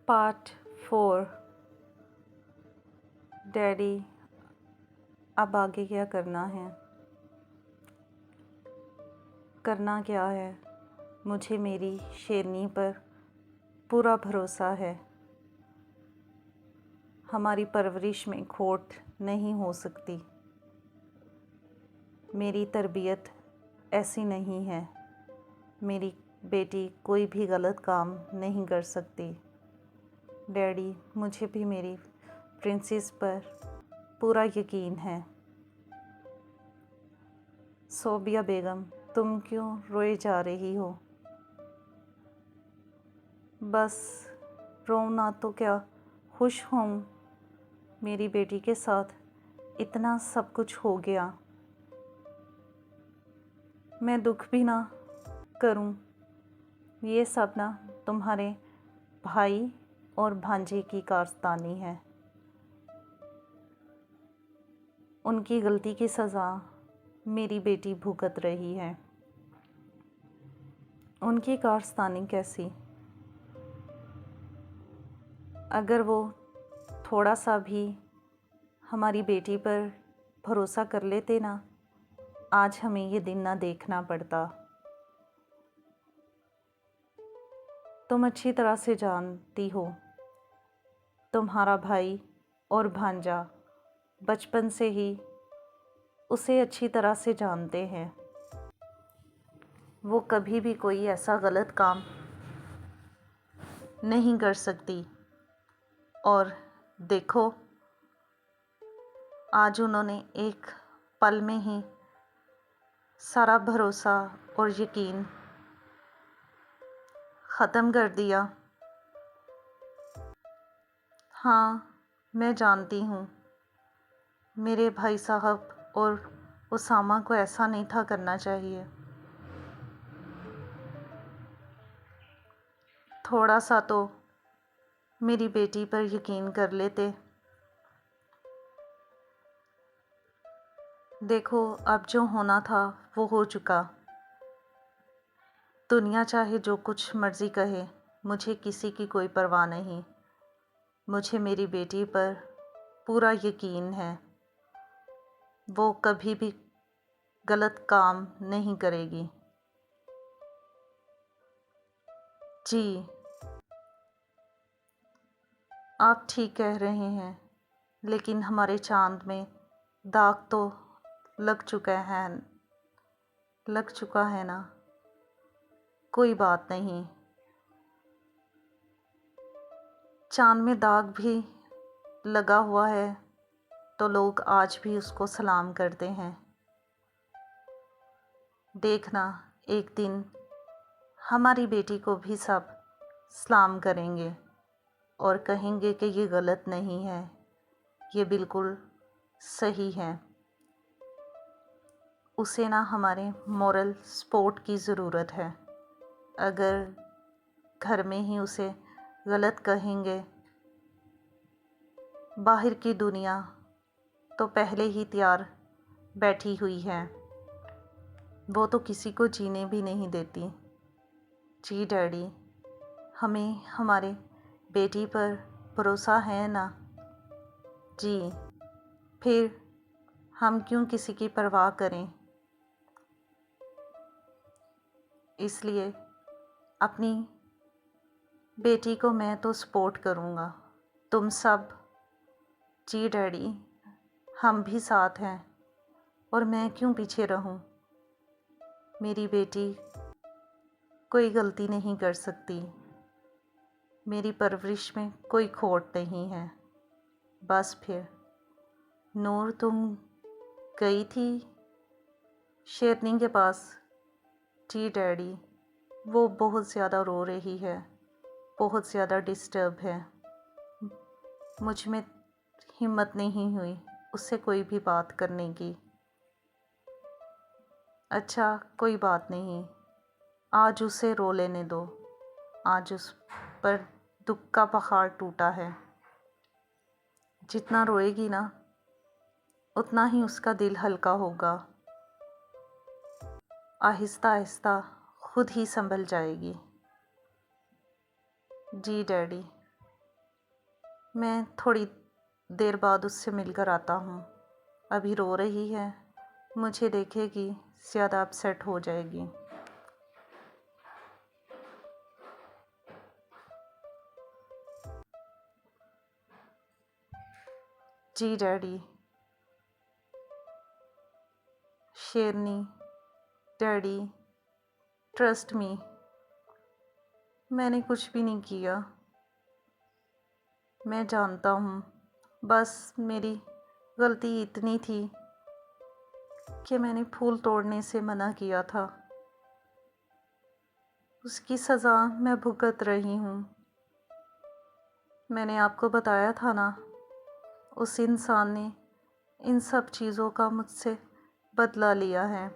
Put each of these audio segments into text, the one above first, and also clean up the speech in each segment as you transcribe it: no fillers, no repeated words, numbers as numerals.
Part 4। Daddy, अब आगे क्या करना है? करना क्या है? मुझे मेरी शेरनी पर पूरा भरोसा है। हमारी परवरिश में खोट नहीं हो सकती। मेरी तरबियत ऐसी नहीं है। मेरी बेटी कोई भी गलत काम नहीं कर सकती। डैडी, मुझे भी मेरी प्रिंसेस पर पूरा यकीन है। सोबिया बेगम, तुम क्यों रोए जा रही हो? बस रोना तो क्या, खुश हूँ मेरी बेटी के साथ इतना सब कुछ हो गया। मैं दुख भी ना करूँ, ये सब ना तुम्हारे भाई और भांजे की कारस्तानी है। उनकी गलती की सज़ा मेरी बेटी भुगत रही है। उनकी कारस्तानी कैसी? अगर वो थोड़ा सा भी हमारी बेटी पर भरोसा कर लेते ना, आज हमें ये दिन ना देखना पड़ता। तुम अच्छी तरह से जानती हो, तुम्हारा भाई और भांजा बचपन से ही उसे अच्छी तरह से जानते हैं। वो कभी भी कोई ऐसा गलत काम नहीं कर सकती। और देखो, आज उन्होंने एक पल में ही सारा भरोसा और यकीन ख़त्म कर दिया। हाँ, मैं जानती हूँ मेरे भाई साहब और उसामा को ऐसा नहीं था करना चाहिए। थोड़ा सा तो मेरी बेटी पर यकीन कर लेते। देखो, अब जो होना था वो हो चुका। दुनिया चाहे जो कुछ मर्ज़ी कहे, मुझे किसी की कोई परवाह नहीं। मुझे मेरी बेटी पर पूरा यकीन है। वो कभी भी गलत काम नहीं करेगी। जी, आप ठीक कह रहे हैं, लेकिन हमारे चांद में दाग तो लग चुका है ना। कोई बात नहीं, चांद में दाग भी लगा हुआ है तो लोग आज भी उसको सलाम करते हैं। देखना, एक दिन हमारी बेटी को भी सब सलाम करेंगे और कहेंगे कि ये गलत नहीं है, ये बिल्कुल सही है। उसे ना हमारे मॉरल सपोर्ट की ज़रूरत है। अगर घर में ही उसे गलत कहेंगे, बाहर की दुनिया तो पहले ही तैयार बैठी हुई है। वो तो किसी को जीने भी नहीं देती। जी डैडी, हमें हमारे बेटी पर भरोसा है ना? जी, फिर हम क्यों किसी की परवाह करें? इसलिए अपनी बेटी को मैं तो सपोर्ट करूँगा। तुम सब, जी डैडी, हम भी साथ हैं और मैं क्यों पीछे रहूं? मेरी बेटी कोई गलती नहीं कर सकती। मेरी परवरिश में कोई खोट नहीं है। बस फिर नूर, तुम गई थी शेरनी के पास? जी डैडी, वो बहुत ज़्यादा रो रही है, बहुत ज़्यादा डिस्टर्ब है। मुझ में हिम्मत नहीं हुई उससे कोई भी बात करने की। अच्छा, कोई बात नहीं, आज उसे रो लेने दो। आज उस पर दुख का पहाड़ टूटा है। जितना रोएगी ना, उतना ही उसका दिल हल्का होगा। आहिस्ता आहिस्ता खुद ही संभल जाएगी। जी डैडी। मैं थोड़ी देर बाद उससे मिलकर आता हूँ। अभी रो रही है, मुझे देखेगी ज़्यादा अपसेट हो जाएगी। जी डैडी। शेरनी, डैडी, ट्रस्ट मी, मैंने कुछ भी नहीं किया। मैं जानता हूँ, बस मेरी गलती इतनी थी कि मैंने फूल तोड़ने से मना किया था। उसकी सज़ा मैं भुगत रही हूँ। मैंने आपको बताया था ना, उस इंसान ने इन सब चीज़ों का मुझसे बदला लिया है।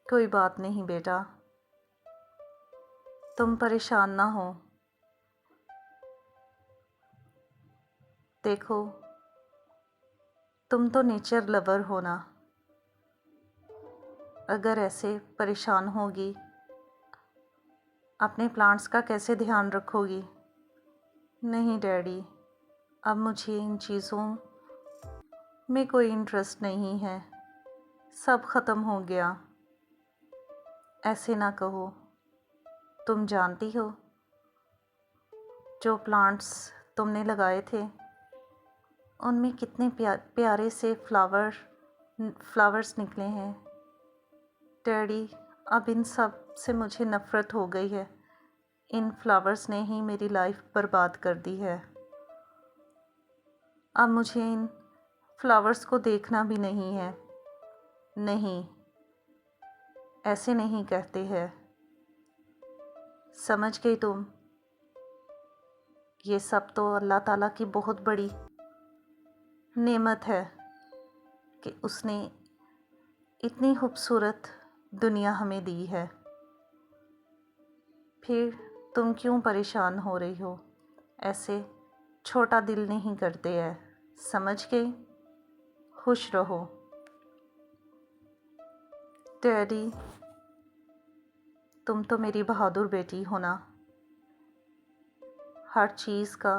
कोई बात नहीं बेटा, तुम परेशान ना हो। देखो, तुम तो नेचर लवर हो ना। अगर ऐसे परेशान होगी, अपने प्लांट्स का कैसे ध्यान रखोगी? नहीं डैडी, अब मुझे इन चीज़ों में कोई इंटरेस्ट नहीं है। सब ख़त्म हो गया। ऐसे ना कहो। तुम जानती हो, जो प्लांट्स तुमने लगाए थे, उनमें कितने प्यारे से फ्लावर्स निकले हैं। डैडी, अब इन सब से मुझे नफ़रत हो गई है। इन फ्लावर्स ने ही मेरी लाइफ बर्बाद कर दी है। अब मुझे इन फ्लावर्स को देखना भी नहीं है। नहीं, ऐसे नहीं कहते हैं। समझ गई तुम? ये सब तो अल्लाह ताला की बहुत बड़ी नेमत है कि उसने इतनी खूबसूरत दुनिया हमें दी है। फिर तुम क्यों परेशान हो रही हो? ऐसे छोटा दिल नहीं करते हैं। समझ गए? खुश रहो। डैडी, तुम तो मेरी बहादुर बेटी हो ना। हर चीज़ का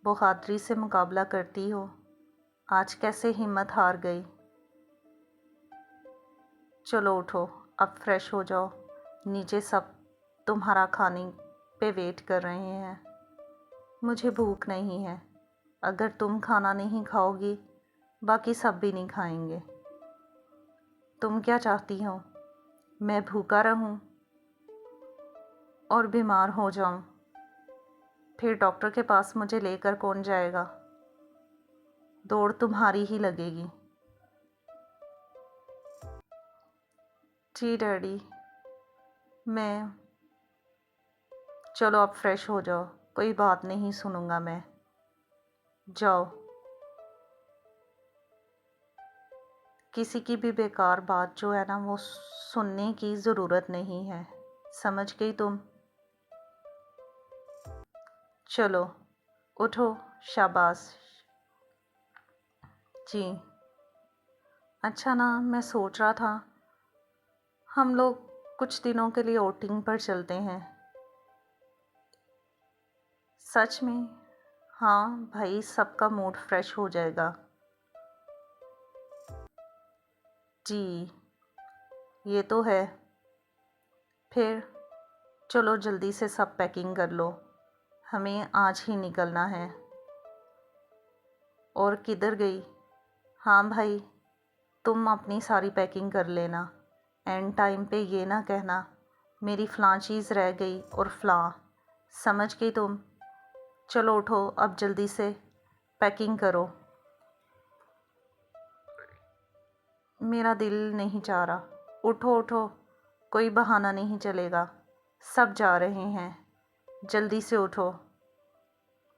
बहादुरी से मुकाबला करती हो। आज कैसे हिम्मत हार गई? चलो उठो, अब फ्रेश हो जाओ। नीचे सब तुम्हारा खाने पे वेट कर रहे हैं। मुझे भूख नहीं है। अगर तुम खाना नहीं खाओगी, बाकी सब भी नहीं खाएंगे। तुम क्या चाहती हो? मैं भूखा रहूं और बीमार हो जाऊं? फिर डॉक्टर के पास मुझे लेकर कौन जाएगा? दौड़ तुम्हारी ही लगेगी। जी डैडी, मैं चलो अब फ्रेश हो जाओ। कोई बात नहीं सुनूंगा मैं। जाओ। किसी की भी बेकार बात जो है ना, वो सुनने की ज़रूरत नहीं है। समझ गई तुम? चलो उठो, शाबाश। जी। अच्छा ना, मैं सोच रहा था हम लोग कुछ दिनों के लिए आउटिंग पर चलते हैं। सच में? हाँ भाई, सबका मूड फ्रेश हो जाएगा। जी, ये तो है। फिर चलो जल्दी से सब पैकिंग कर लो, हमें आज ही निकलना है। और किधर गई? हाँ भाई, तुम अपनी सारी पैकिंग कर लेना। एंड टाइम पे ये ना कहना मेरी फ़लाँ चीज़ रह गई और फ़लाँ। समझ गई तुम? चलो उठो, अब जल्दी से पैकिंग करो। मेरा दिल नहीं चाह रहा। उठो उठो, कोई बहाना नहीं चलेगा। सब जा रहे हैं, जल्दी से उठो,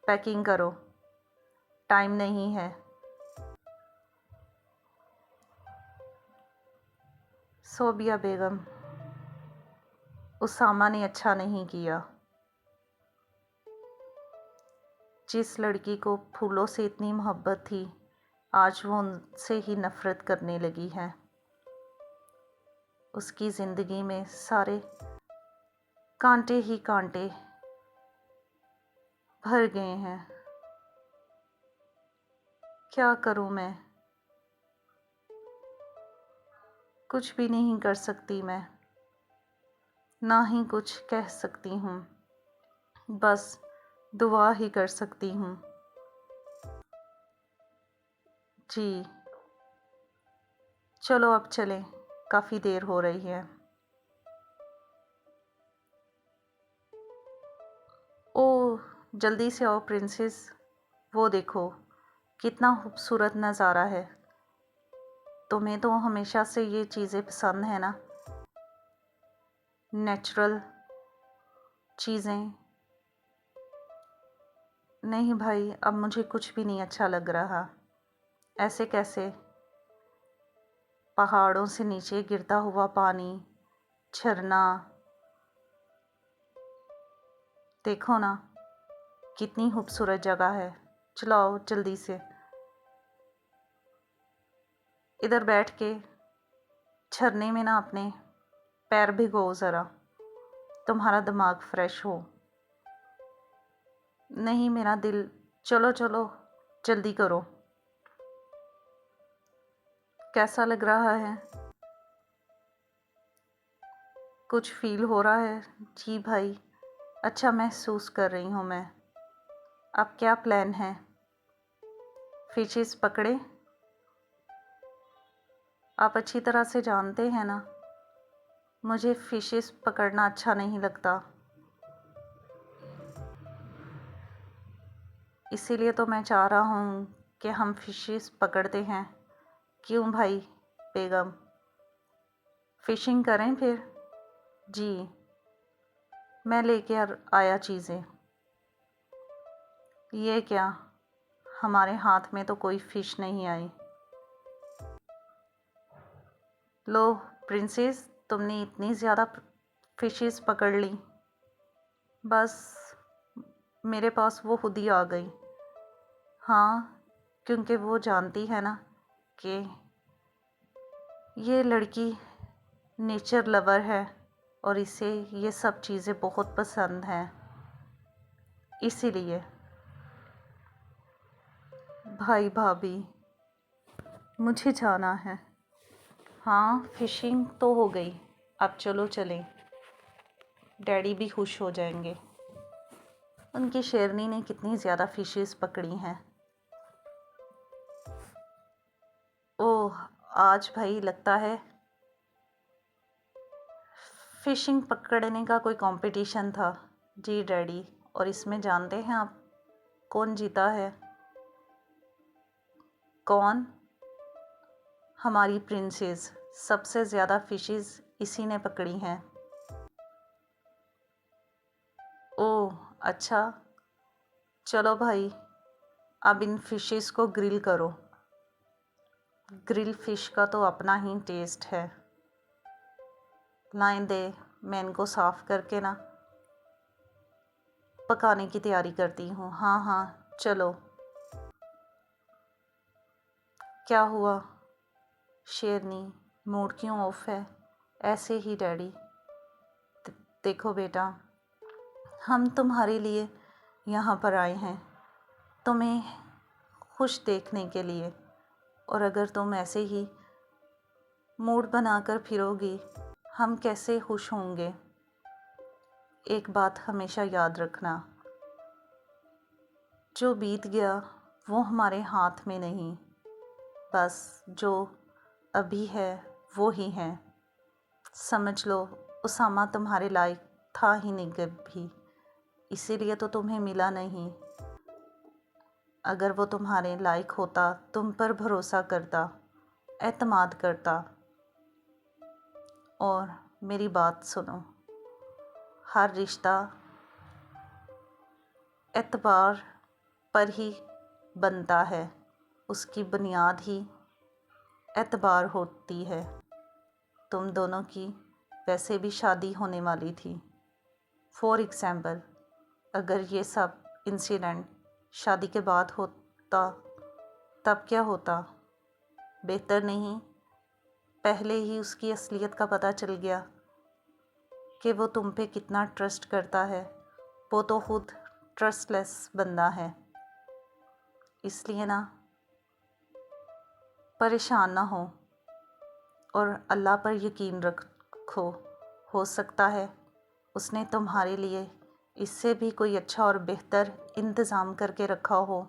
पैकिंग करो, टाइम नहीं है। सोबिया बेगम, उसामा ने अच्छा नहीं किया। जिस लड़की को फूलों से इतनी मोहब्बत थी, आज वो उनसे ही नफ़रत करने लगी है। उसकी ज़िंदगी में सारे कांटे ही कांटे भर गए हैं। क्या करूं मैं? कुछ भी नहीं कर सकती मैं, ना ही कुछ कह सकती हूँ, बस दुआ ही कर सकती हूँ। जी, चलो अब चलें, काफ़ी देर हो रही है। ओह, जल्दी से आओ प्रिंसेस, वो देखो कितना खूबसूरत नज़ारा है। तुम्हें तो हमेशा से ये चीज़ें पसंद है ना, नेचुरल चीज़ें। नहीं भाई, अब मुझे कुछ भी नहीं अच्छा लग रहा। ऐसे कैसे? पहाड़ों से नीचे गिरता हुआ पानी, झरना, देखो ना कितनी खूबसूरत जगह है। चलो आओ जल्दी से, इधर बैठ के झरने में ना अपने पैर भिगो ज़रा, तुम्हारा दिमाग फ्रेश हो। नहीं मेरा दिल, चलो चलो जल्दी करो। कैसा लग रहा है? कुछ फील हो रहा है? जी भाई, अच्छा महसूस कर रही हूँ मैं। अब क्या प्लान है? फिशेस पकड़े? आप अच्छी तरह से जानते हैं ना, मुझे फिशेस पकड़ना अच्छा नहीं लगता। इसीलिए तो मैं चाह रहा हूँ कि हम फिशेस पकड़ते हैं। क्यों भाई बेगम, फ़िशिंग करें फिर? जी, मैं लेके आया चीज़ें। ये क्या, हमारे हाथ में तो कोई फ़िश नहीं आई। लो प्रिंसेस, तुमने इतनी ज़्यादा फ़िशेस पकड़ ली, बस मेरे पास वो खुद ही आ गई। हाँ, क्योंकि वो जानती है ना कि ये लड़की नेचर लवर है और इसे ये सब चीज़ें बहुत पसंद हैं, इसीलिए। भाई भाभी, मुझे जाना है। हाँ, फ़िशिंग तो हो गई, अब चलो चलें, डैडी भी खुश हो जाएंगे। उनकी शेरनी ने कितनी ज़्यादा फ़िशेस पकड़ी हैं। ओह, आज भाई लगता है फ़िशिंग पकड़ने का कोई कंपटीशन था। जी डैडी, और इसमें जानते हैं आप कौन जीता है? कौन? हमारी प्रिंसेस। सबसे ज़्यादा फ़िशेस इसी ने पकड़ी हैं। ओह अच्छा, चलो भाई, अब इन फ़िशेस को ग्रिल करो। ग्रिल फ़िश का तो अपना ही टेस्ट है। लाएं दे, मैं इनको साफ़ करके ना पकाने की तैयारी करती हूँ। हाँ हाँ चलो। क्या हुआ शेरनी, मूड क्यों ऑफ है? ऐसे ही डैडी। देखो बेटा, हम तुम्हारे लिए यहाँ पर आए हैं, तुम्हें खुश देखने के लिए, और अगर तुम ऐसे ही मूड बनाकर फिरोगी, हम कैसे खुश होंगे? एक बात हमेशा याद रखना, जो बीत गया वो हमारे हाथ में नहीं, बस जो अभी है वो ही है। समझ लो, उसामा तुम्हारे लायक था ही नहीं कभी, इसीलिए तो तुम्हें मिला नहीं। अगर वो तुम्हारे लायक होता, तुम पर भरोसा करता, एतमाद करता। और मेरी बात सुनो, हर रिश्ता एतबार पर ही बनता है, उसकी बुनियाद ही एतबार होती है। तुम दोनों की वैसे भी शादी होने वाली थी। फॉर एग्ज़ाम्पल, अगर ये सब इंसिडेंट शादी के बाद होता तब क्या होता? बेहतर नहीं पहले ही उसकी असलियत का पता चल गया कि वो तुम पे कितना ट्रस्ट करता है? वो तो खुद ट्रस्टलेस बंदा है, इसलिए ना परेशान ना हो और अल्लाह पर यकीन रखो। हो सकता है उसने तुम्हारे लिए इससे भी कोई अच्छा और बेहतर इंतज़ाम करके रखा हो।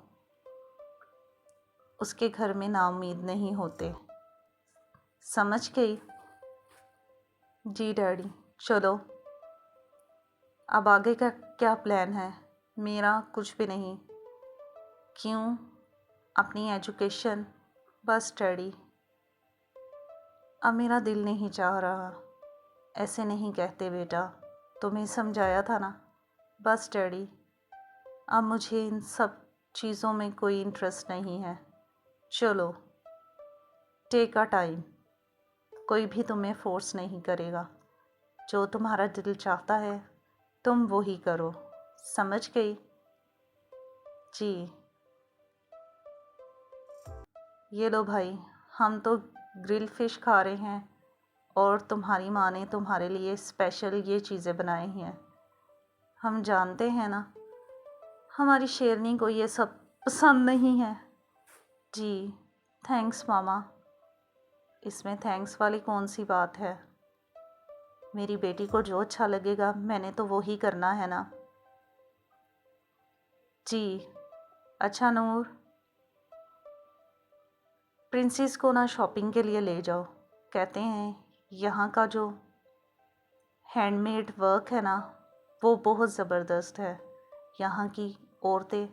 उसके घर में नाउम्मीद नहीं होते। समझ गई? जी डैडी। चलो, अब आगे का क्या प्लान है? मेरा कुछ भी नहीं। क्यों? अपनी एजुकेशन? बस डैडी, अब मेरा दिल नहीं चाह रहा। ऐसे नहीं कहते बेटा, तुम्हें समझाया था ना। बस डैडी, अब मुझे इन सब चीज़ों में कोई इंटरेस्ट नहीं है। चलो, टेक अ टाइम। कोई भी तुम्हें फोर्स नहीं करेगा। जो तुम्हारा दिल चाहता है तुम वो ही करो। समझ गई? जी। ये लो भाई, हम तो ग्रिल फिश खा रहे हैं और तुम्हारी माँ ने तुम्हारे लिए स्पेशल ये चीज़ें बनाई हैं। हम जानते हैं ना, हमारी शेरनी को ये सब पसंद नहीं है। जी, थैंक्स मामा। इसमें थैंक्स वाली कौन सी बात है? मेरी बेटी को जो अच्छा लगेगा मैंने तो वो ही करना है ना। जी। अच्छा नूर, प्रिंसेस को ना शॉपिंग के लिए ले जाओ। कहते हैं यहाँ का जो हैंडमेड वर्क है ना वो बहुत ज़बरदस्त है। यहाँ की औरतें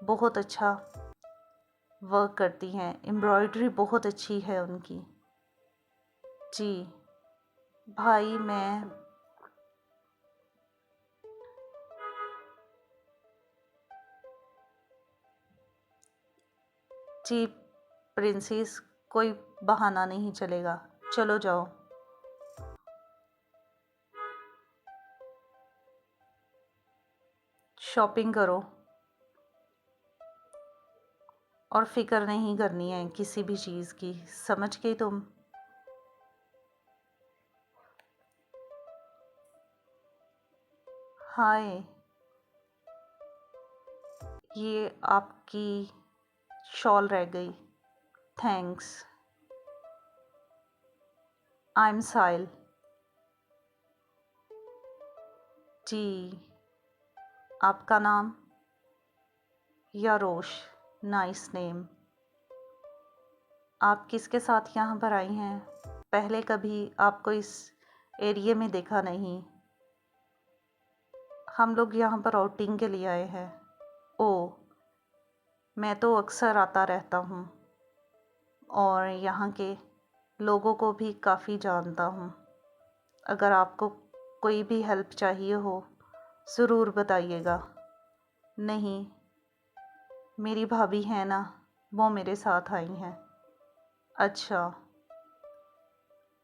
बहुत अच्छा वर्क करती हैं, एम्ब्रॉयडरी बहुत अच्छी है उनकी। जी भाई, मैं जी प्रिंसेस, कोई बहाना नहीं चलेगा। चलो जाओ। शॉपिंग करो और फिक्र नहीं करनी है किसी भी चीज़ की। समझ गई तुम? हाय, ये आपकी शॉल रह गई। थैंक्स। आई एम साइल। जी। आपका नाम? यारोश। Nice name. आप किसके साथ यहाँ पर आई हैं? पहले कभी आपको इस एरिया में देखा नहीं। हम लोग यहाँ पर आउटिंग के लिए आए हैं। ओह, मैं तो अक्सर आता रहता हूँ और यहाँ के लोगों को भी काफ़ी जानता हूँ। अगर आपको कोई भी हेल्प चाहिए हो ज़रूर बताइएगा। नहीं, मेरी भाभी है ना, वो मेरे साथ आई हैं। अच्छा,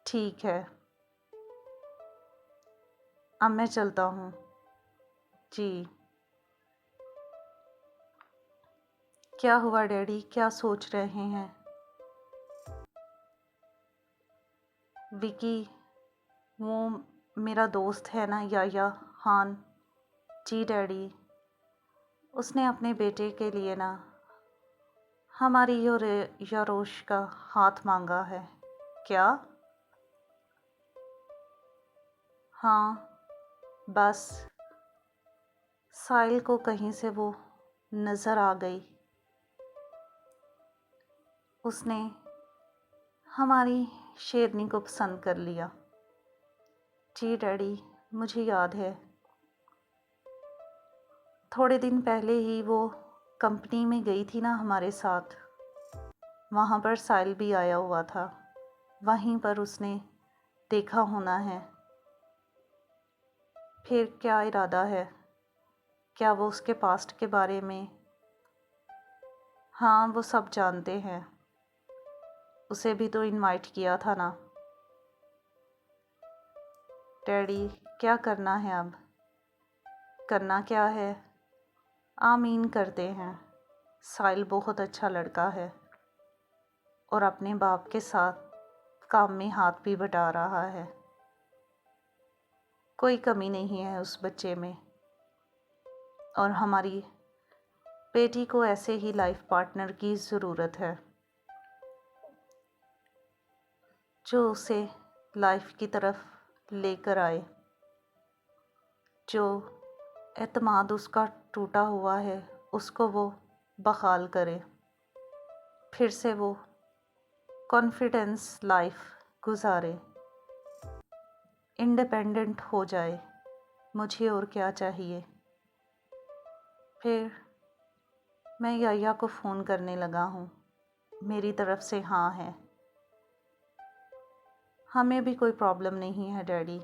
ठीक है, अब मैं चलता हूँ। जी। क्या हुआ डैडी, क्या सोच रहे हैं? विकी, वो मेरा दोस्त है ना, या हान। जी डैडी, उसने अपने बेटे के लिए ना हमारी यारोश का हाथ मांगा है। क्या? हाँ, बस साहिल को कहीं से वो नज़र आ गई। उसने हमारी शेरनी को पसंद कर लिया। जी डैडी, मुझे याद है। थोड़े दिन पहले ही वो कंपनी में गई थी ना हमारे साथ। वहाँ पर साहिल भी आया हुआ था। वहीं पर उसने देखा होना है। फिर क्या इरादा है? क्या वो उसके पास्ट के बारे में? हाँ, वो सब जानते हैं। उसे भी तो इनवाइट किया था ना। डैडी, क्या करना है अब? करना क्या है? आमीन करते हैं। साहिल बहुत अच्छा लड़का है और अपने बाप के साथ काम में हाथ भी बटा रहा है। कोई कमी नहीं है उस बच्चे में। और हमारी बेटी को ऐसे ही लाइफ पार्टनर की ज़रूरत है जो उसे लाइफ की तरफ लेकर आए, जो एतमाद उसका टूटा हुआ है उसको वो बहाल करे, फिर से वो कॉन्फिडेंस लाइफ गुजारे, इंडिपेंडेंट हो जाए। मुझे और क्या चाहिए। फिर मैं याया को फ़ोन करने लगा हूँ। मेरी तरफ से हाँ है। हमें भी कोई प्रॉब्लम नहीं है डैडी,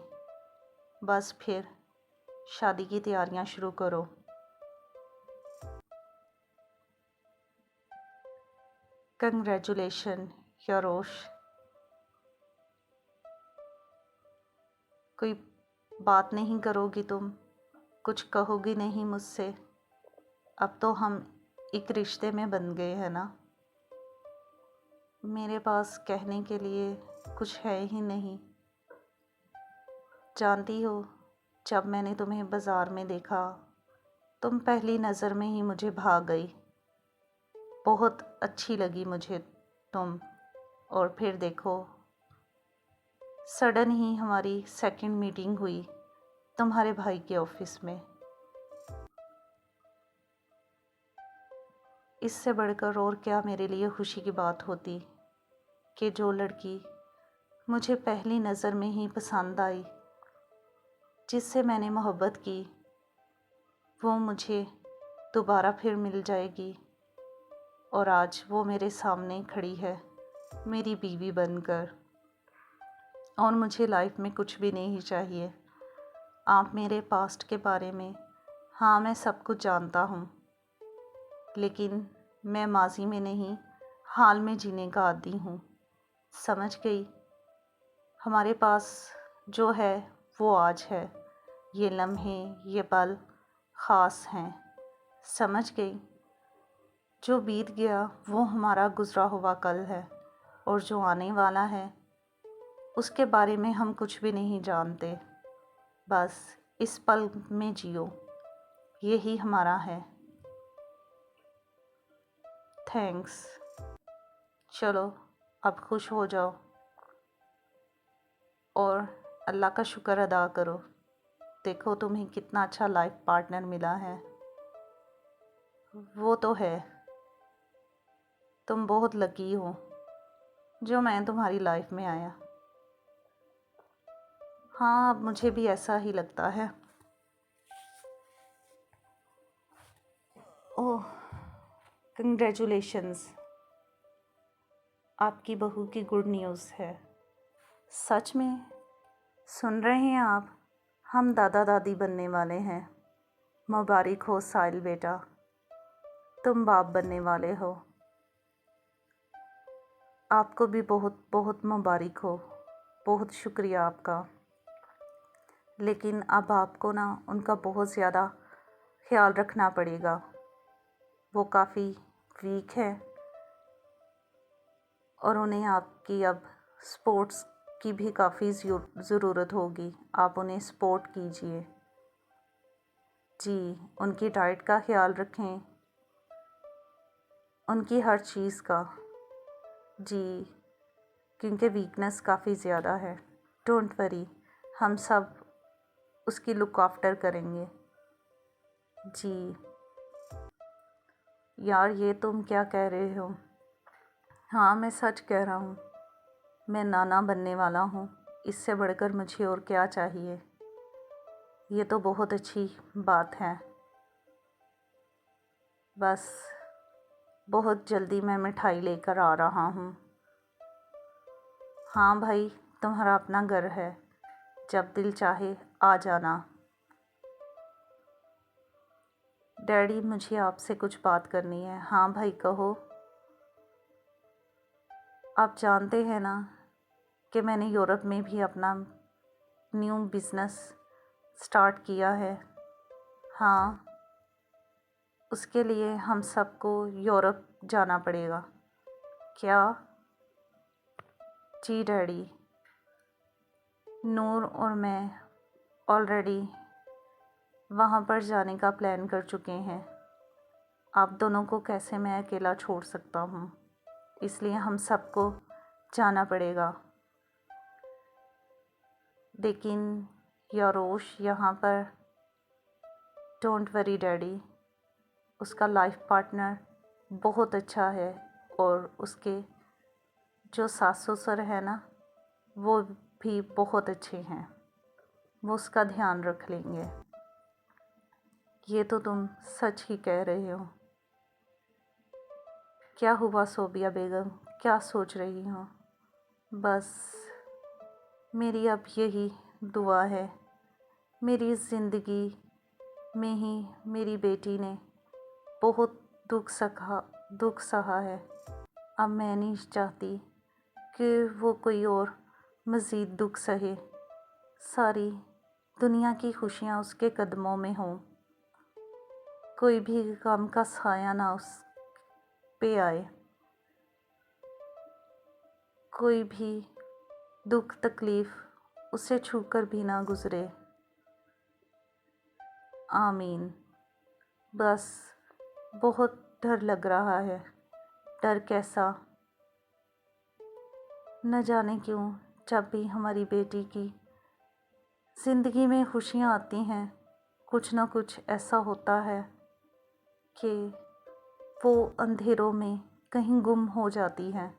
बस फिर शादी की तैयारियां शुरू करो। कंग्रेचुलेशन यरोश। कोई बात नहीं करोगी तुम, कुछ कहोगी नहीं मुझसे। अब तो हम एक रिश्ते में बन गए हैं ना। मेरे पास कहने के लिए कुछ है ही नहीं। जानती हो, जब मैंने तुम्हें बाज़ार में देखा तुम पहली नज़र में ही मुझे भा गई। बहुत अच्छी लगी मुझे तुम। और फिर देखो, सडन ही हमारी सेकंड मीटिंग हुई तुम्हारे भाई के ऑफिस में। इससे बढ़कर और क्या मेरे लिए खुशी की बात होती कि जो लड़की मुझे पहली नज़र में ही पसंद आई, जिससे मैंने मोहब्बत की, वो मुझे दोबारा फिर मिल जाएगी। और आज वो मेरे सामने खड़ी है मेरी बीवी बनकर। और मुझे लाइफ में कुछ भी नहीं चाहिए। आप मेरे पास्ट के बारे में, हाँ मैं सब कुछ जानता हूँ, लेकिन मैं माजी में नहीं हाल में जीने का आदी हूँ। समझ गई। हमारे पास जो है वो आज है। ये लम्हे, ये पल ख़ास हैं। समझ गई। जो बीत गया वो हमारा गुज़रा हुआ कल है, और जो आने वाला है उसके बारे में हम कुछ भी नहीं जानते। बस इस पल में जियो, यही हमारा है। थैंक्स। चलो अब खुश हो जाओ और अल्लाह का शुक्र अदा करो। देखो तुम्हें कितना अच्छा लाइफ पार्टनर मिला है। वो तो है, तुम बहुत लकी हो जो मैं तुम्हारी लाइफ में आया। हाँ, अब मुझे भी ऐसा ही लगता है। ओह, कंग्रेचुलेशंस, आपकी बहू की गुड न्यूज़ है। सच में? सुन रहे हैं आप? हम दादा दादी बनने वाले हैं। मुबारक हो साहिल बेटा, तुम बाप बनने वाले हो। आपको भी बहुत बहुत मुबारक हो। बहुत शुक्रिया आपका। लेकिन अब आपको ना उनका बहुत ज़्यादा ख्याल रखना पड़ेगा। वो काफ़ी वीक है और उन्हें आपकी अब स्पोर्ट्स की भी काफ़ी ज़रूरत होगी। आप उन्हें सपोर्ट कीजिए। जी, उनकी डाइट का ख्याल रखें, उनकी हर चीज़ का। जी, क्योंकि वीकनेस काफ़ी ज़्यादा है। डोंट वरी, हम सब उसकी लुक आफ्टर करेंगे। जी यार, ये तुम क्या कह रहे हो? हाँ, मैं सच कह रहा हूँ। मैं नाना बनने वाला हूँ। इससे बढ़कर मुझे और क्या चाहिए। ये तो बहुत अच्छी बात है। बस बहुत जल्दी मैं मिठाई लेकर आ रहा हूँ। हाँ भाई, तुम्हारा अपना घर है, जब दिल चाहे आ जाना। डैडी, मुझे आपसे कुछ बात करनी है। हाँ भाई, कहो। आप जानते हैं ना कि मैंने यूरोप में भी अपना न्यू बिज़नेस स्टार्ट किया है। हाँ, उसके लिए हम सबको यूरोप जाना पड़ेगा। क्या? जी डैडी। नूर और मैं ऑलरेडी वहाँ पर जाने का प्लान कर चुके हैं। आप दोनों को कैसे मैं अकेला छोड़ सकता हूँ, इसलिए हम सबको जाना पड़ेगा। लेकिन यारोश यहाँ पर, डोंट वरी डैडी, उसका लाइफ पार्टनर बहुत अच्छा है और उसके जो सास ससुर है ना, वो भी बहुत अच्छे हैं, वो उसका ध्यान रख लेंगे। ये तो तुम सच ही कह रहे हो। क्या हुआ सोबिया बेगम, क्या सोच रही हो? बस मेरी अब यही दुआ है, मेरी ज़िंदगी में ही मेरी बेटी ने बहुत दुख सहा है। अब मैं नहीं चाहती कि वो कोई और मज़ीद दुख सहे। सारी दुनिया की खुशियाँ उसके कदमों में हों, कोई भी गम का साया ना उस पे आए, कोई भी दुख तकलीफ़ उसे छूकर भी ना गुज़रे। आमीन। बस बहुत डर लग रहा है। डर कैसा, न जाने क्यों जब भी हमारी बेटी की ज़िंदगी में खुशियाँ आती हैं, कुछ ना कुछ ऐसा होता है कि वो अंधेरों में कहीं गुम हो जाती हैं।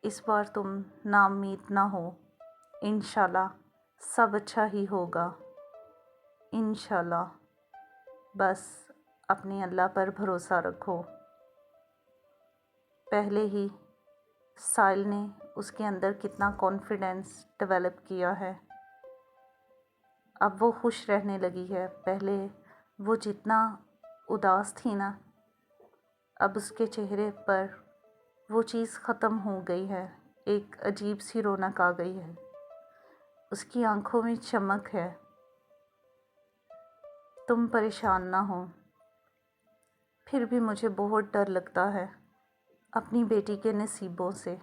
इस बार तुम नाउम्मीद ना हो, इंशाल्लाह सब अच्छा ही होगा, इंशाल्लाह। बस अपने अल्लाह पर भरोसा रखो। पहले ही साहिल ने उसके अंदर कितना कॉन्फिडेंस डेवलप किया है। अब वो खुश रहने लगी है। पहले वो जितना उदास थी ना, अब उसके चेहरे पर वो चीज़ ख़त्म हो गई है। एक अजीब सी रौनक आ गई है, उसकी आंखों में चमक है। तुम परेशान ना हो, फिर भी मुझे बहुत डर लगता है अपनी बेटी के नसीबों से।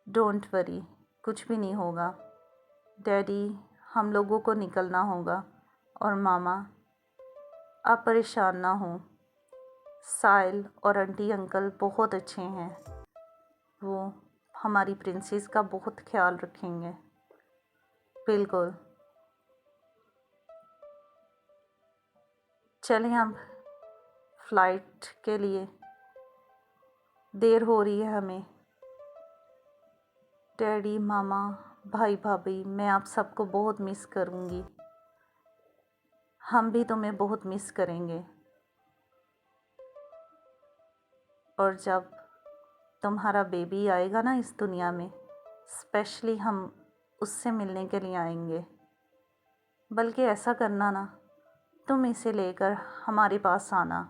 डोंट वरी, कुछ भी नहीं होगा डैडी, हम लोगों को निकलना होगा। और मामा, आप परेशान ना हो, साहिल और आंटी अंकल बहुत अच्छे हैं, वो हमारी प्रिंसेस का बहुत ख्याल रखेंगे। बिल्कुल। चलें अब, फ़्लाइट के लिए देर हो रही है हमें। डैडी, मामा, भाई भाभी, मैं आप सबको बहुत मिस करूँगी। हम भी तुम्हें बहुत मिस करेंगे। और जब तुम्हारा बेबी आएगा ना इस दुनिया में, स्पेशली हम उससे मिलने के लिए आएंगे। बल्कि ऐसा करना ना, तुम इसे लेकर हमारे पास आना।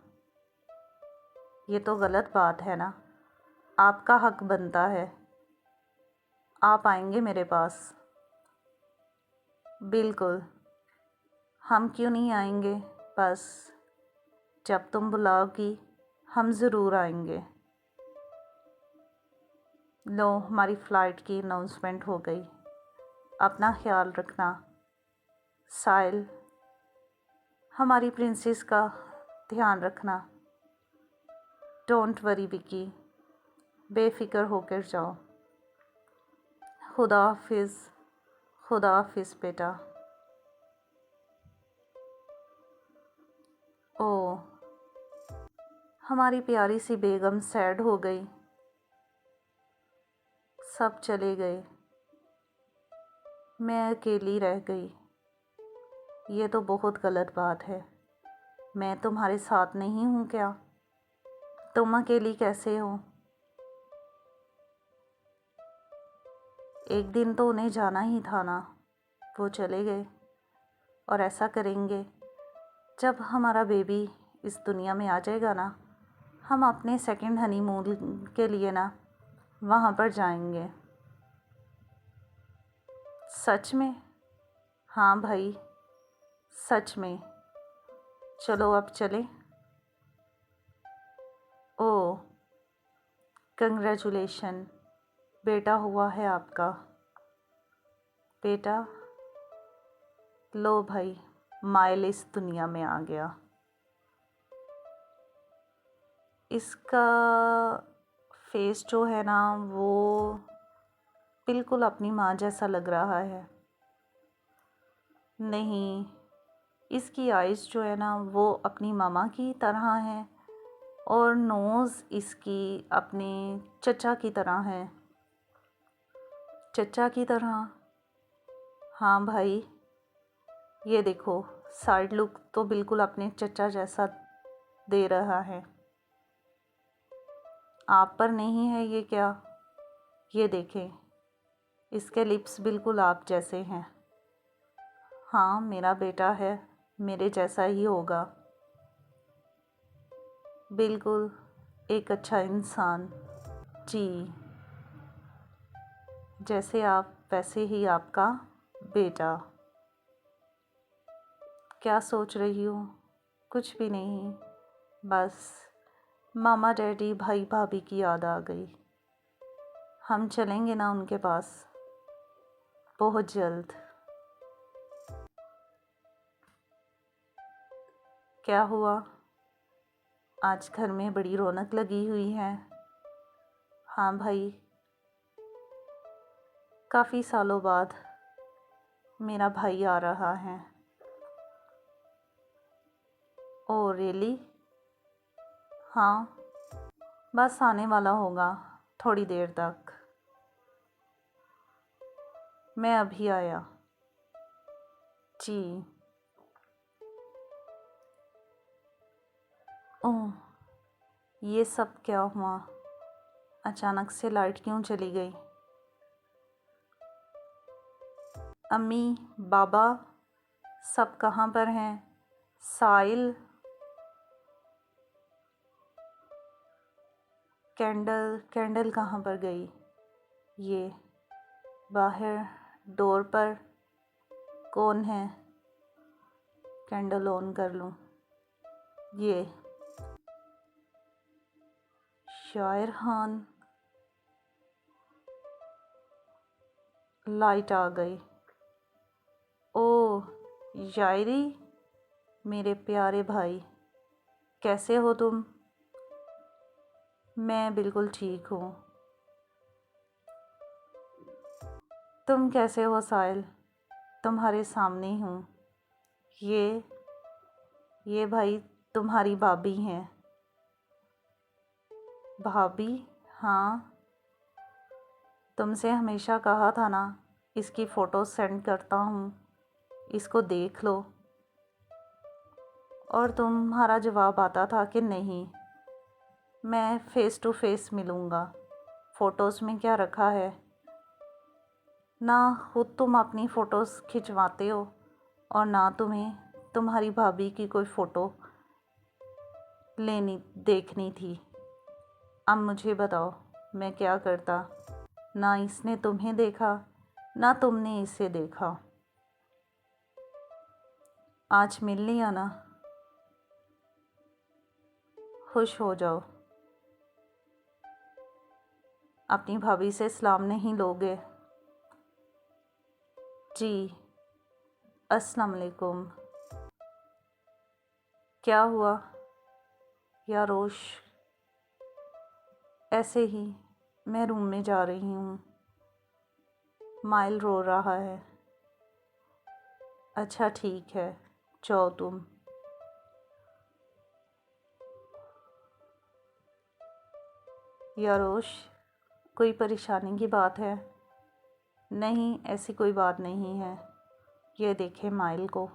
ये तो गलत बात है ना, आपका हक बनता है, आप आएंगे मेरे पास। बिल्कुल, हम क्यों नहीं आएंगे, बस जब तुम बुलाओगी हम ज़रूर आएंगे। लो, हमारी फ़्लाइट की अनाउंसमेंट हो गई। अपना ख्याल रखना। साहिल, हमारी प्रिंसेस का ध्यान रखना। डोंट वरी विकी, बेफ़िक्र होकर जाओ। खुदा हाफिज़, खुदा हाफिज़ बेटा। ओ, हमारी प्यारी सी बेगम सैड हो गई। सब चले गए, मैं अकेली रह गई। ये तो बहुत गलत बात है। मैं तुम्हारे साथ नहीं हूँ क्या? तुम अकेली कैसे हो? एक दिन तो उन्हें जाना ही था ना, वो चले गए। और ऐसा करेंगे, जब हमारा बेबी इस दुनिया में आ जाएगा ना, हम अपने सेकंड हनीमून के लिए ना वहाँ पर जाएंगे। सच में? हाँ भाई, सच में। चलो अब चलें। ओह, कंग्रेचुलेशन, बेटा हुआ है आपका। बेटा, लो भाई, माइल इस दुनिया में आ गया। इसका फेस जो है ना वो बिल्कुल अपनी माँ जैसा लग रहा है। नहीं, इसकी आइज़ जो है ना वो अपनी मामा की तरह है और नोज़ इसकी अपने चचा की तरह है। चचा की तरह? हाँ भाई, ये देखो, साइड लुक तो बिल्कुल अपने चचा जैसा दे रहा है। आप पर नहीं है ये क्या? ये देखें, इसके लिप्स बिल्कुल आप जैसे हैं। हाँ, मेरा बेटा है, मेरे जैसा ही होगा। बिल्कुल एक अच्छा इंसान। जी, जैसे आप वैसे ही आपका बेटा। क्या सोच रही हो? कुछ भी नहीं, बस मामा डैडी भाई भाभी की याद आ गई। हम चलेंगे ना उनके पास बहुत जल्द। क्या हुआ? आज घर में बड़ी रौनक लगी हुई है। हाँ भाई, काफ़ी सालों बाद मेरा भाई आ रहा है। Oh really? हाँ, बस आने वाला होगा थोड़ी देर तक। मैं अभी आया। जी। ओह, ये सब क्या हुआ? अचानक से लाइट क्यों चली गई? अम्मी, बाबा सब कहाँ पर हैं? साहिल, कैंडल कहाँ पर गई? ये बाहर डोर पर कौन है? कैंडल ऑन कर लूँ? ये शायर खान, लाइट आ गई। ओह शायरी, मेरे प्यारे भाई, कैसे हो तुम? मैं बिल्कुल ठीक हूँ। तुम कैसे हो साहिल? तुम्हारे सामने ही हूँ। ये भाई तुम्हारी भाभी हैं। भाभी? हाँ, तुमसे हमेशा कहा था ना, इसकी फ़ोटो सेंड करता हूँ, इसको देख लो। और तुम्हारा जवाब आता था कि नहीं, मैं फ़ेस टू फेस मिलूँगा। फ़ोटोज़ में क्या रखा है? ना खुद तुम अपनी फ़ोटोज़ खिंचवाते हो और ना तुम्हें तुम्हारी भाभी की कोई फ़ोटो देखनी थी। अब मुझे बताओ मैं क्या करता? ना इसने तुम्हें देखा, ना तुमने इसे देखा। आज मिल लिया ना, खुश हो जाओ। अपनी भाभी से सलाम नहीं लोगे? जी, अस्सलाम वालेकुम। क्या हुआ या रोश? ऐसे ही, मैं रूम में जा रही हूँ। माइल रो रहा है। अच्छा ठीक है, जाओ तुम। या रोश, कोई परेशानी की बात है? नहीं, ऐसी कोई बात नहीं है। ये देखे माइल को,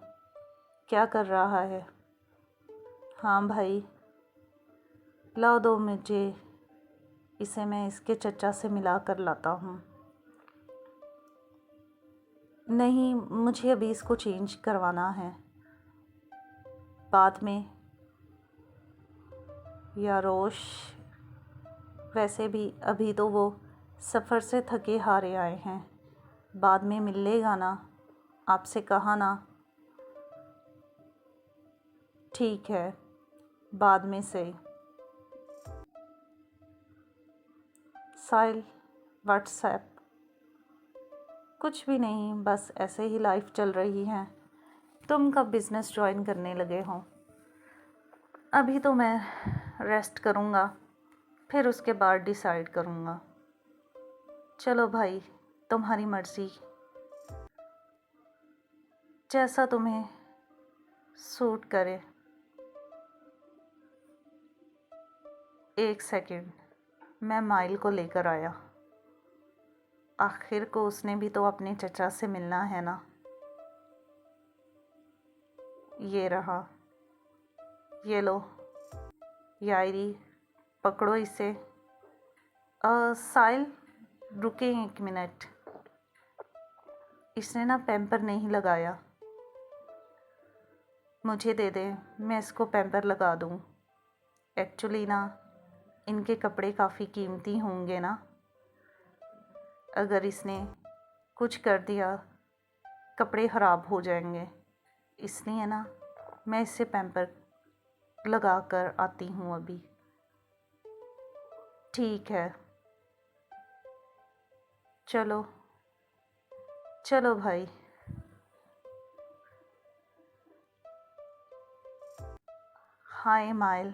क्या कर रहा है? हाँ भाई, लाओ दो मुझे, इसे मैं इसके चचा से मिला कर लाता हूँ। नहीं, मुझे अभी इसको चेंज करवाना है, बाद में। या रोश, वैसे भी अभी तो वो सफ़र से थके हारे आए हैं, बाद में मिल लेगा ना, आपसे कहा ना। ठीक है, बाद में से। साहिल, व्हाट्सएप? कुछ भी नहीं, बस ऐसे ही लाइफ चल रही है। तुम कब बिज़नेस ज्वाइन करने लगे हो? अभी तो मैं रेस्ट करूँगा, फिर उसके बाद डिसाइड करूँगा। चलो भाई, तुम्हारी मर्ज़ी, जैसा तुम्हें सूट करे। एक सेकंड, मैं माइल को लेकर आया। आखिर को उसने भी तो अपने चचा से मिलना है ना। ये रहा, ये लो यारी, पकड़ो इसे। साहिल, रुके 1 मिनट, इसने ना पैम्पर नहीं लगाया, मुझे दे दे, मैं इसको पैम्पर लगा दूँ। एक्चुअली ना इनके कपड़े काफ़ी कीमती होंगे ना, अगर इसने कुछ कर दिया कपड़े ख़राब हो जाएंगे, इसलिए ना मैं इससे पैम्पर लगा कर आती हूँ अभी। ठीक है, चलो चलो भाई। हाय माइल,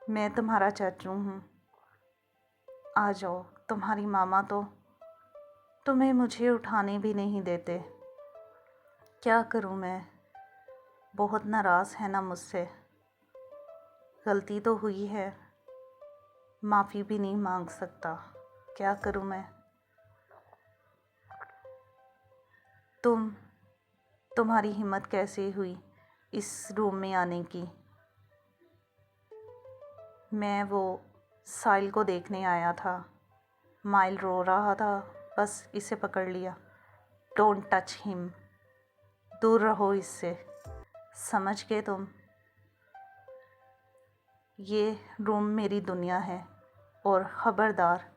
मैं तुम्हारा चाचू हूँ, आ जाओ। तुम्हारी मामा तो तुम्हें मुझे उठाने भी नहीं देते। क्या करूँ मैं, बहुत नाराज़ है ना मुझसे। गलती तो हुई है, माफ़ी भी नहीं मांग सकता, क्या करूँ मैं। तुम्हारी हिम्मत कैसे हुई इस रूम में आने की? मैं वो साहिल को देखने आया था, माइल रो रहा था, बस इसे पकड़ लिया। डोंट टच हिम, दूर रहो इससे, समझ गए तुम? ये रूम मेरी दुनिया है, और ख़बरदार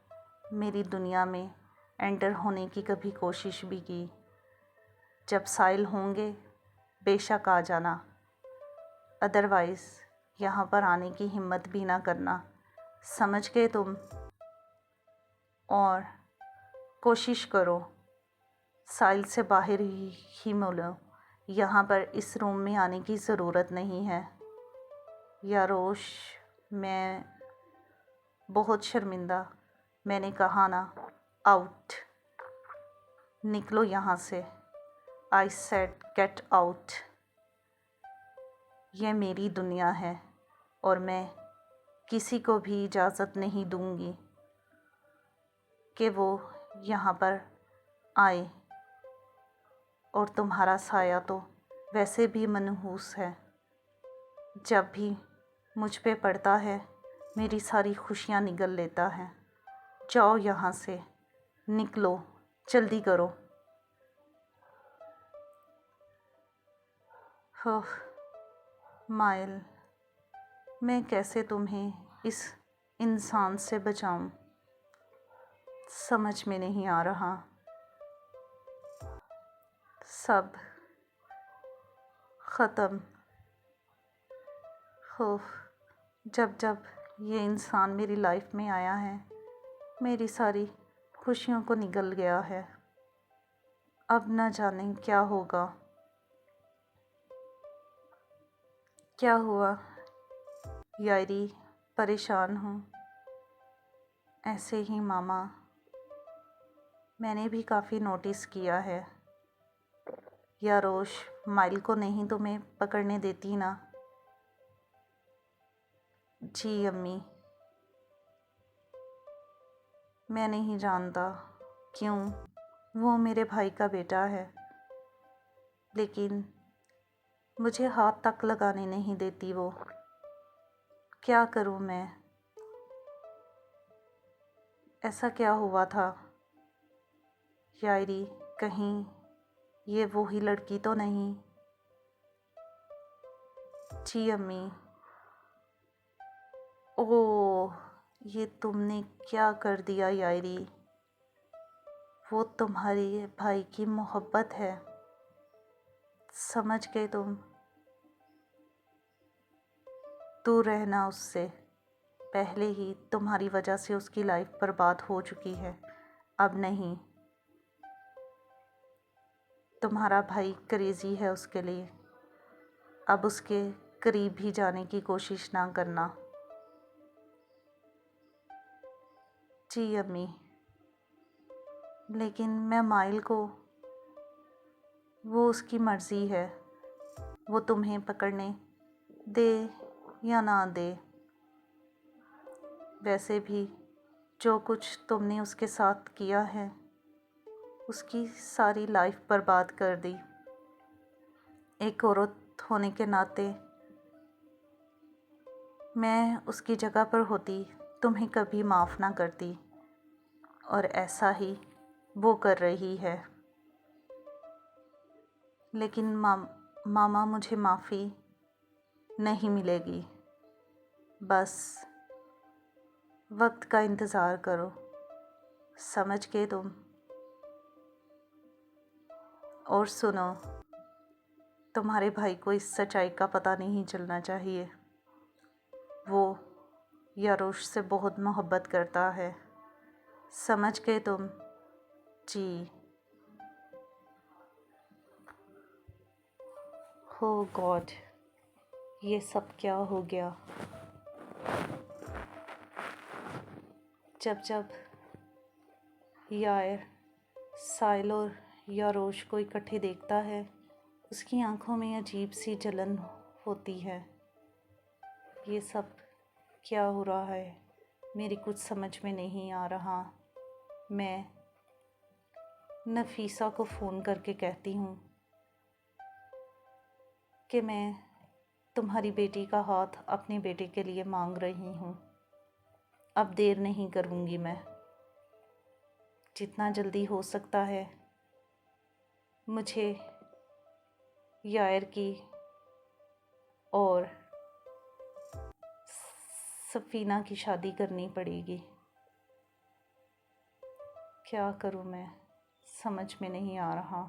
मेरी दुनिया में एंटर होने की कभी कोशिश भी की। जब साहिल होंगे बेशक आ जाना, अदरवाइज़ यहाँ पर आने की हिम्मत भी ना करना, समझ गए तुम? और कोशिश करो साहिल से बाहर ही मिलो, यहाँ पर इस रूम में आने की ज़रूरत नहीं है। यारोश, मैं बहुत शर्मिंदा, मैंने कहा ना, आउट, निकलो यहाँ से। I said get out. यह मेरी दुनिया है और मैं किसी को भी इजाज़त नहीं दूँगी कि वो यहाँ पर आए। और तुम्हारा साया तो वैसे भी मनहूस है, जब भी मुझ पे पड़ता है मेरी सारी खुशियाँ निगल लेता है। जाओ यहाँ से, निकलो, जल्दी करो। ओह माइल, मैं कैसे तुम्हें इस इंसान से बचाऊं, समझ में नहीं आ रहा। सब ख़त्म। ओह, जब जब ये इंसान मेरी लाइफ में आया है, मेरी सारी खुशियों को निगल गया है। अब न जाने क्या होगा। क्या हुआ यारी, परेशान हूँ? ऐसे ही मामा, मैंने भी काफ़ी नोटिस किया है। यारोश, माइल को नहीं तो मैं पकड़ने देती ना। जी अम्मी, मैं नहीं जानता क्यों, वो मेरे भाई का बेटा है, लेकिन मुझे हाथ तक लगाने नहीं देती वो। क्या करूं मैं? ऐसा क्या हुआ था यारी, कहीं ये वही लड़की तो नहीं? जी अम्मी। ओह, ये तुमने क्या कर दिया यारी? वो तुम्हारे भाई की मोहब्बत है, समझ गए तुम? दूर रहना उससे, पहले ही तुम्हारी वजह से उसकी लाइफ बर्बाद हो चुकी है, अब नहीं। तुम्हारा भाई क्रेज़ी है उसके लिए, अब उसके करीब भी जाने की कोशिश ना करना। जी अम्मी, लेकिन मैं माइल को, वो उसकी मर्ज़ी है, वो तुम्हें पकड़ने दे या ना दे। वैसे भी जो कुछ तुमने उसके साथ किया है, उसकी सारी लाइफ बर्बाद कर दी। एक औरत होने के नाते मैं उसकी जगह पर होती तुम्हें कभी माफ़ ना करती, और ऐसा ही वो कर रही है। लेकिन मामा, मुझे माफ़ी नहीं मिलेगी। बस वक्त का इंतज़ार करो, समझ गए तुम? और सुनो, तुम्हारे भाई को इस सच्चाई का पता नहीं चलना चाहिए। वो यारोश से बहुत मोहब्बत करता है, समझ गए तुम? जी। हो गॉड, ये सब क्या हो गया? जब यार साइल और यारोश को इकट्ठे देखता है, उसकी आंखों में अजीब सी जलन होती है। ये सब क्या हो रहा है? मेरी कुछ समझ में नहीं आ रहा। मैं नफीसा को फ़ोन करके कहती हूँ कि मैं तुम्हारी बेटी का हाथ अपने बेटे के लिए मांग रही हूँ। अब देर नहीं करूँगी मैं, जितना जल्दी हो सकता है मुझे यार की और सफ़ीना की शादी करनी पड़ेगी। क्या करूँ मैं, समझ में नहीं आ रहा।